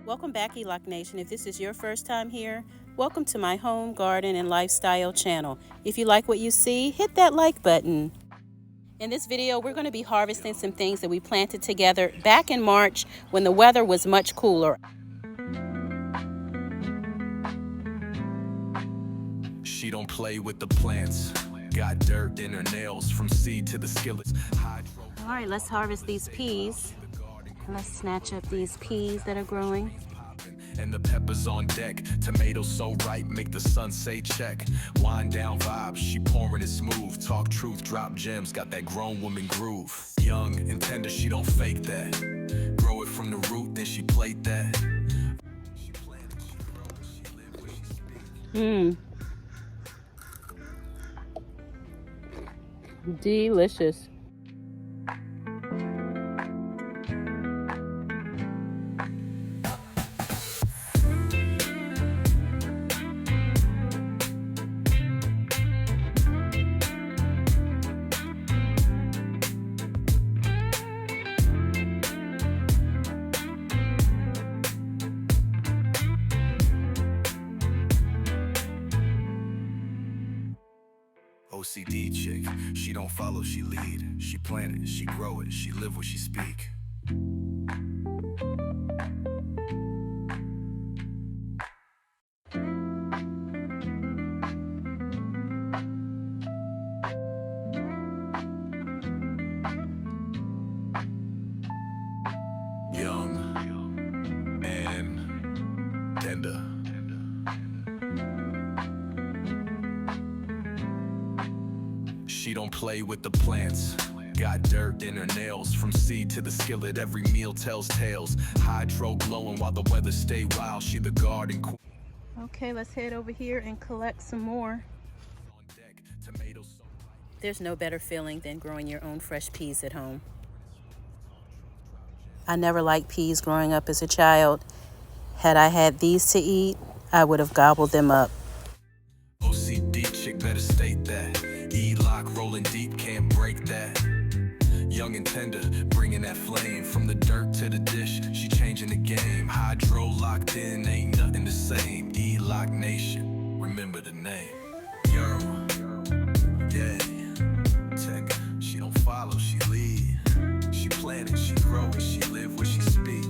Welcome back, Eloc Nation. If this is your first time here, welcome to my home, garden, and lifestyle channel. If you like what you see, hit that like button. In this video, we're going to be harvesting some things that we planted together back in March when the weather was much cooler. She don't play with the plants. Got dirt in her nails from seed to the skillets. All right, let's harvest these peas. Let's snatch up these peas that are growing. And the peppers on deck. Tomatoes so ripe, make the sun say check. Wind down vibes, she pouring it smooth. Talk truth, drop gems, got that grown woman groove. Young and tender, she don't fake that. Grow it from the root, then she plate that. She planted, she grow, she live where she speak. Delicious. OCD chick, she don't follow, she lead. She plant it, she grow it, she live what she speak. Young and tender. She don't play with the plants. Got dirt in her nails from seed to the skillet. Every meal tells tales. Hydro glowing while the weather stay wild. She the garden queen. Okay, let's head over here and collect some more. There's no better feeling than growing your own fresh peas at home. I never liked peas growing up as a child. Had I had these to eat, I would have gobbled them up. OCD chick better state that. Eloc rolling deep, can't break that. Young and tender, bringing that flame. From the dirt to the dish, she changing the game. Hydro locked in, ain't nothing the same. Eloc Nation, remember the name. Yo, yeah, tech, she don't follow, she lead. She plant it, she grow it, she live where she speak.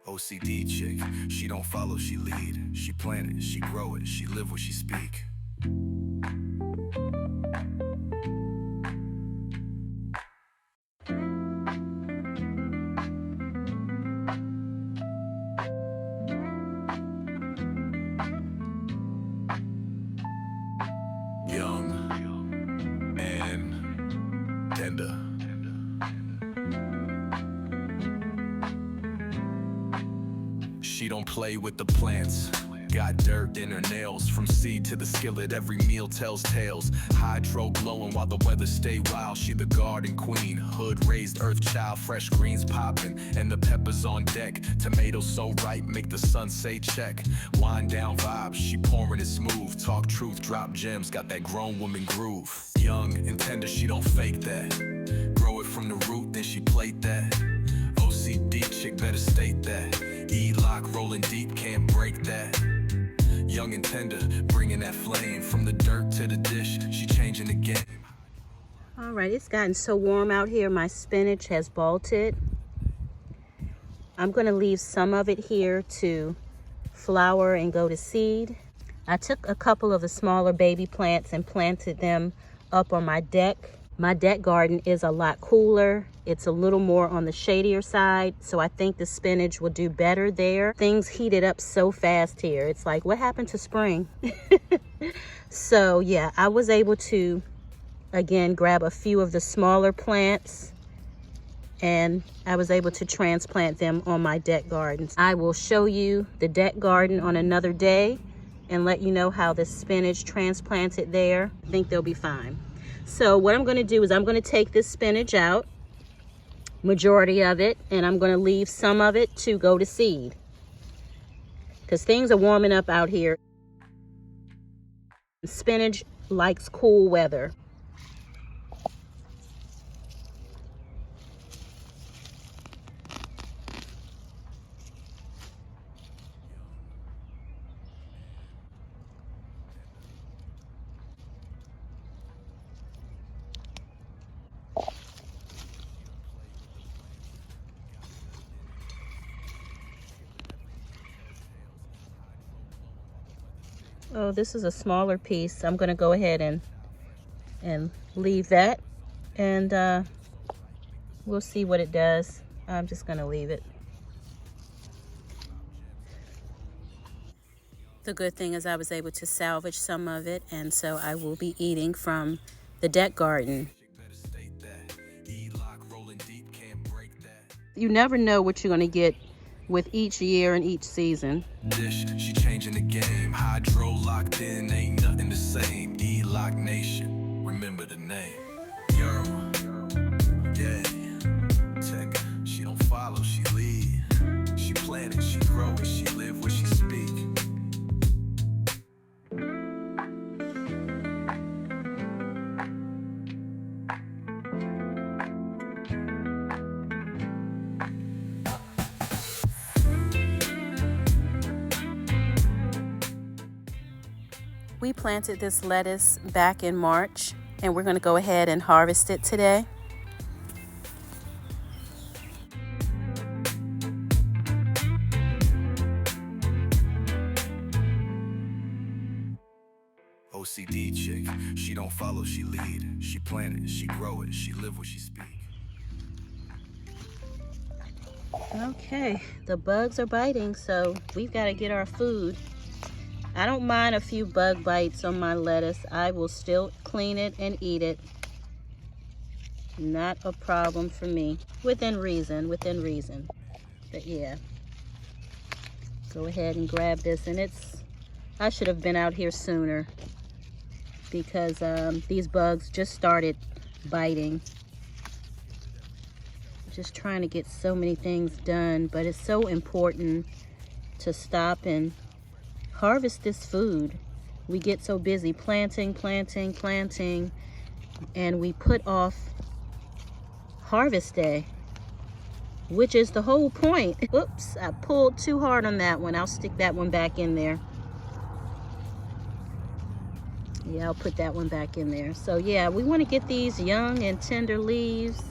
OCD chick, she don't follow, she lead. She plant it, she grow it, she live where she speak. Young and tender. She don't play with the plants. Got dirt in her nails from seed to the skillet. Every meal tells tales. Hydro glowing while the weather stay wild. She the garden queen, hood raised earth child. Fresh greens popping and the peppers on deck. Tomatoes so ripe, make the sun say check. Wind down vibes, she pouring it smooth. Talk truth, drop gems, got that grown woman groove. Young and tender, she don't fake that. Grow it from the root, then she plate that. OCD chick better state that. Eloc rolling deep, can't break that. Young and tender, bringing that flame. From the dirt to the dish, she changing the game. All right, it's gotten so warm out here, my spinach has bolted. I'm gonna leave some of it here to flower and go to seed. I took a couple of the smaller baby plants and planted them up on my deck. My deck garden is a lot cooler. It's a little more on the shadier side, so I think the spinach will do better there. Things heated up so fast here. It's like, what happened to spring? So yeah, I was able to, again, grab a few of the smaller plants and I was able to transplant them on my deck gardens. I will show you the deck garden on another day and let you know how the spinach transplanted there. I think they'll be fine. So what I'm going to do is I'm going to take this spinach out, majority of it, and I'm going to leave some of it to go to seed because things are warming up out here. Spinach likes cool weather. Oh, this is a smaller piece. I'm going to go ahead and leave that, and we'll see what it does. I'm just going to leave it. The good thing is I was able to salvage some of it, and so I will be eating from the deck garden. You never know what you're going to get with each year and each season. She changing the game. Hydro locked in, ain't nothing the same. Eloc Nation, remember the name. Yo, yeah. Tech, she don't follow, she lead. She planted, she grow it, she live what she speak. We planted this lettuce back in March, and we're going to go ahead and harvest it today. OCD chick, she don't follow, she lead. She plant it, she grow it, she live what she speak. Okay, the bugs are biting, so we've got to get our food. I don't mind a few bug bites on my lettuce. I will still clean it and eat it. Not a problem for me. Within reason, within reason. But yeah. Go ahead and grab this, and I should have been out here sooner because these bugs just started biting. Just trying to get so many things done, but it's so important to stop and harvest this food. We get so busy planting, and we put off harvest day, which is the whole point. Oops, I pulled too hard on that one. I'll stick that one back in there. Yeah, I'll put that one back in there. So yeah, we want to get these young and tender leaves.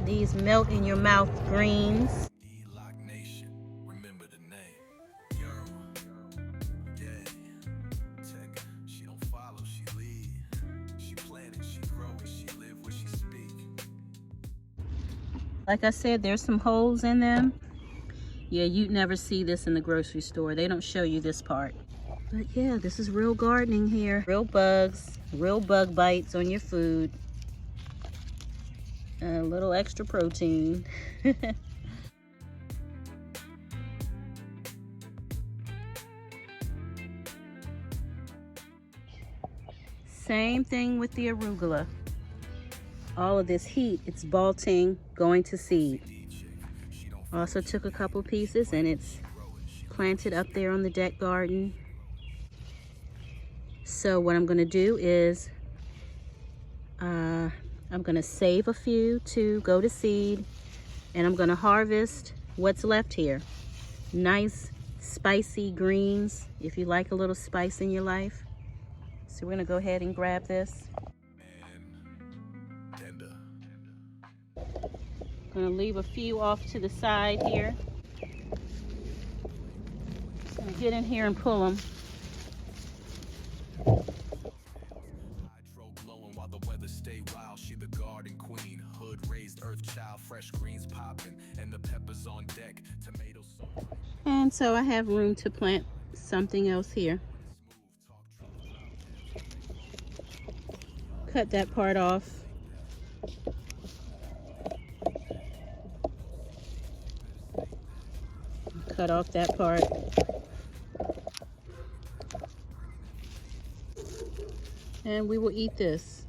These melt in your mouth greens. Eloc Nation, remember the name. Yo, yeah. Tech, she don't follow, she lead. She plant it, she grow it, she live what she speak. Like I said, there's some holes in them. Yeah, you'd never see this in the grocery store. They don't show you this part. But yeah, this is real gardening here. Real bugs, real bug bites on your food. A little extra protein. Same thing with the arugula. All of this heat, it's bolting, going to seed. Also took a couple pieces and it's planted up there on the deck garden. So what I'm gonna do is I'm gonna save a few to go to seed, and I'm gonna harvest what's left here. Nice spicy greens, if you like a little spice in your life. So we're gonna go ahead and grab this. Gonna leave a few off to the side here. Just gonna get in here and pull them. And so I have room to plant something else here. Cut that part off. Cut off that part. And we will eat this.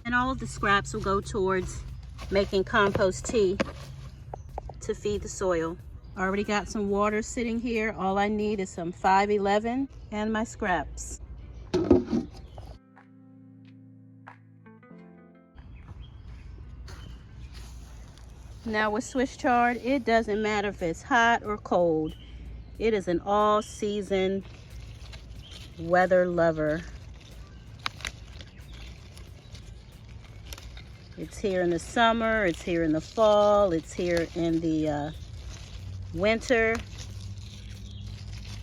And all of the scraps will go towards making compost tea to feed the soil. I already got some water sitting here. All I need is some 511 and my scraps. Now with Swiss chard, it doesn't matter if it's hot or cold. It is an all-season weather lover. It's here in the summer, it's here in the fall, it's here in the winter.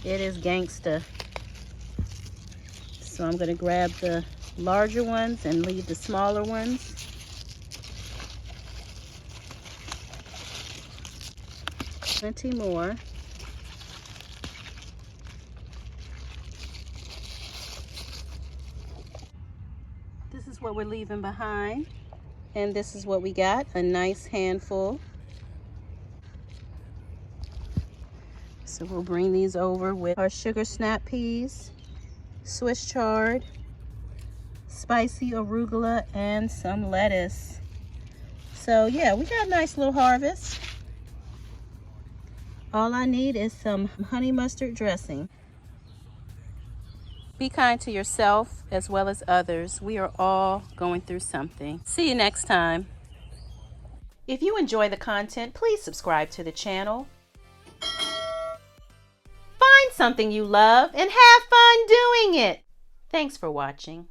It is gangsta. So I'm gonna grab the larger ones and leave the smaller ones. Plenty more. This is what we're leaving behind. And this is what we got, a nice handful. So we'll bring these over with our sugar snap peas, Swiss chard, spicy arugula, and some lettuce. So yeah, we got a nice little harvest. All I need is some honey mustard dressing. Be kind to yourself as well as others. We are all going through something. See you next time. If you enjoy the content, please subscribe to the channel. Find something you love and have fun doing it. Thanks for watching.